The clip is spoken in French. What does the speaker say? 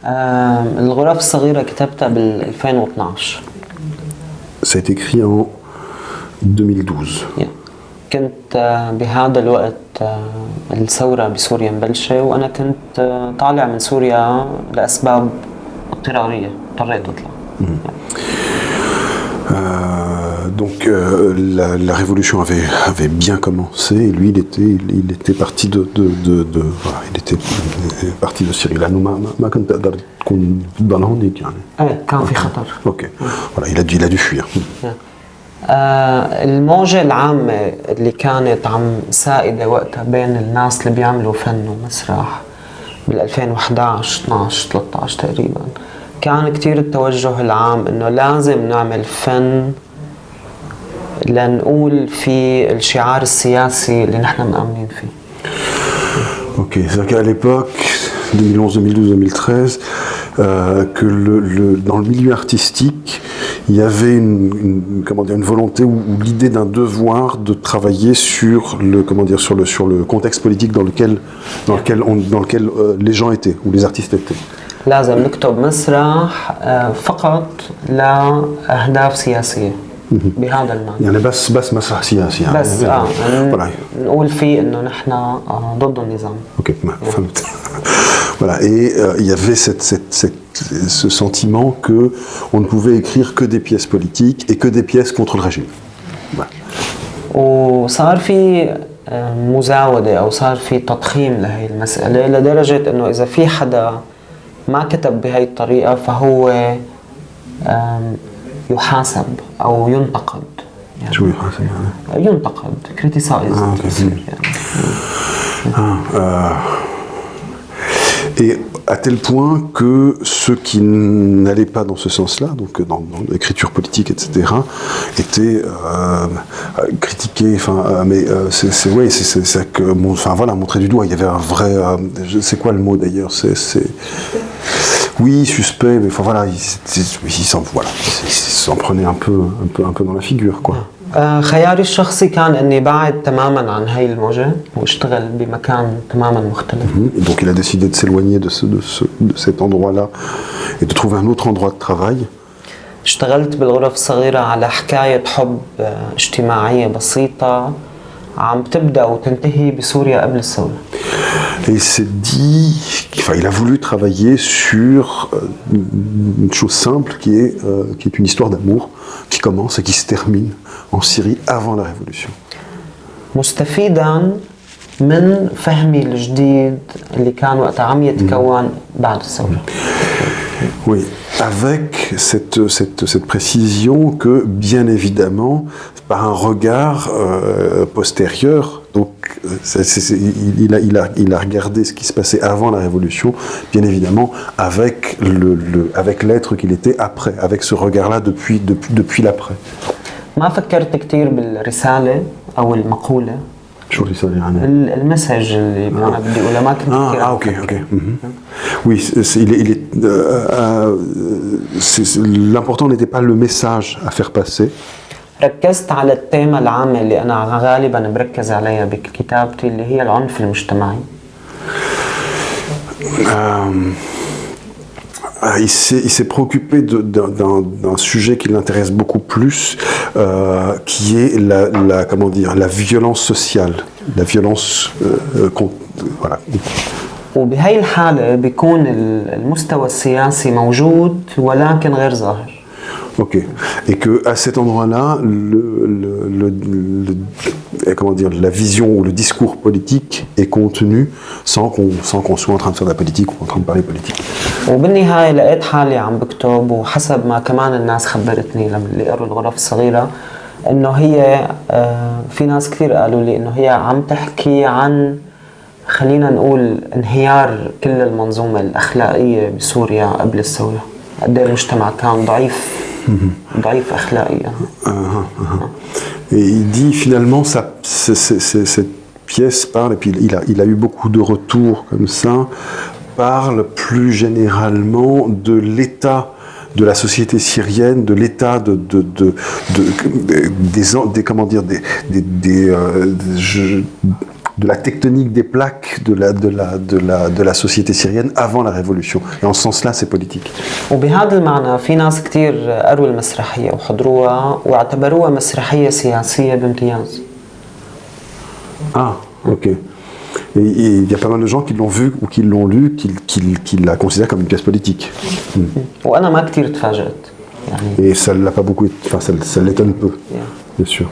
الغرف الصغيرة كتبتها بال 2012. Ça a été écrit en 2012. كنت بهذا الوقت الثورة بسوريا مبلشة، وأنا كنت طالع من سوريا لأسباب اضطرارية، اضطريت أطلع. Donc la révolution avait bien commencé et lui il était parti voilà, il était parti de Syrie. لأنه ما كنت أقدر تكون تضل هونيك يعني. كان في خطر. Ok. Voilà, il a dû fuir. الموجة العامة اللي كانت عم سائدة وقتها بين الناس اللي بيعملوا فن ومسرح بال 2011 12 13 تقريبا، كان كتير التوجه العام انه لازم نعمل فن لنقول في الشعار السياسي اللي نحن مآمنين فيه. Ok, c'est-à-dire qu'à l'époque 2011, 2012, 2013, que dans le milieu artistique, il y avait une volonté ou l'idée d'un devoir de travailler sur le contexte politique dans lequel les gens étaient, ou les artistes étaient. لازم نكتب مسرح فقط لأهداف سياسية بهذا المعنى. يعني بس مسرح سياسي يعني. بس نقول فيه إنه نحن ضد النظام. Ok, فهمت. Voilà, et il y avait ce sentiment que on ne pouvait écrire que des pièces politiques et que des pièces contre le régime. Voilà. وصار في مزاودة أو صار في تضخيم لهي المسألة لدرجة إنه إذا في حدا ما كتب بهي الطريقة فهو يحاسب أو ينتقد. يعني شو يحاسب يعني؟ ينتقد، criticized. Et à tel point que ceux qui n'allaient pas dans ce sens-là, donc dans l'écriture politique, etc., étaient critiqués. Mais c'est ça que, voilà, montrer du doigt. Il y avait un vrai, c'est quoi le mot d'ailleurs? Oui, suspect, mais voilà, ils s'en prenaient un peu dans la figure, quoi. خياري الشخصي كان اني بعد تماما عن هاي الموجة واشتغل بمكان تماما مختلف. Donc il a décidé de s'éloigner de cet endroit-là et de trouver un autre endroit de travail. اشتغلت بالغرف الصغيرة على حكاية حب اجتماعية بسيطة عم تبدأ وتنتهي بسوريا قبل الثورة. Et il s'est dit, il a voulu travailler sur une chose simple qui est une histoire d'amour qui commence et qui se termine en Syrie avant la révolution. مستفيداً من فهمي الجديد اللي كان وقتها عم يتكون بعد الثورة. Oui, avec cette précision que, bien évidemment, par un regard postérieur, donc il a regardé ce qui se passait avant la Révolution, bien évidemment, avec l'être qu'il était après, avec ce regard-là depuis l'après. ما فكرت كتير بالرسالة أو المقولة. شو الرسالة يعني؟ المسج اللي أنا بدي أقوله ما كنت كتير. Ok. Oui, l'important n'était pas le message à faire passer. ركزت على التيمة العامة اللي أنا غالباً بركز عليها بكتابتي اللي هي العنف المجتمعي. Il s'est préoccupé d'un sujet qui l'intéresse beaucoup plus, qui est la violence sociale, la violence voilà. وبهاي الحالة بيكون المستوى السياسي موجود ولكن غير ظاهر. Ok. Et que à cet endroit-là, la vision ou le discours politique est contenu sans qu'on soit en train de faire de la politique ou en train de parler politique. وبالنهاية لقيت حالي عم بكتب، وحسب ما كمان الناس خبرتني لما اللي قروا الغرف الصغيرة إنه هي في ناس كثير قالوا لي إنه هي عم تحكي عن، خلينا نقول، انهيار كل المنظومة الأخلاقية بسوريا قبل الثورة. قد ايه المجتمع كان ضعيف أخلاقيا. Et il dit finalement cette pièce parle, et puis il a eu beaucoup de retours comme ça, parle plus généralement de l'état de la société syrienne, de l'état de la tectonique des plaques de la société syrienne avant la révolution. Et en ce sens-là, c'est politique. وبهذا المعنى في ناس كتير قروا المسرحية وحضروها واعتبروها مسرحية سياسية بامتياز. Ah, ok. Et il y a pas mal de gens qui l'ont vu ou qui l'ont lu, qui la considèrent comme une pièce politique. وأنا ما كتير تفاجأت. يعني Et ça ne l'a pas beaucoup, enfin ça l'étonne peu, Yeah. bien sûr.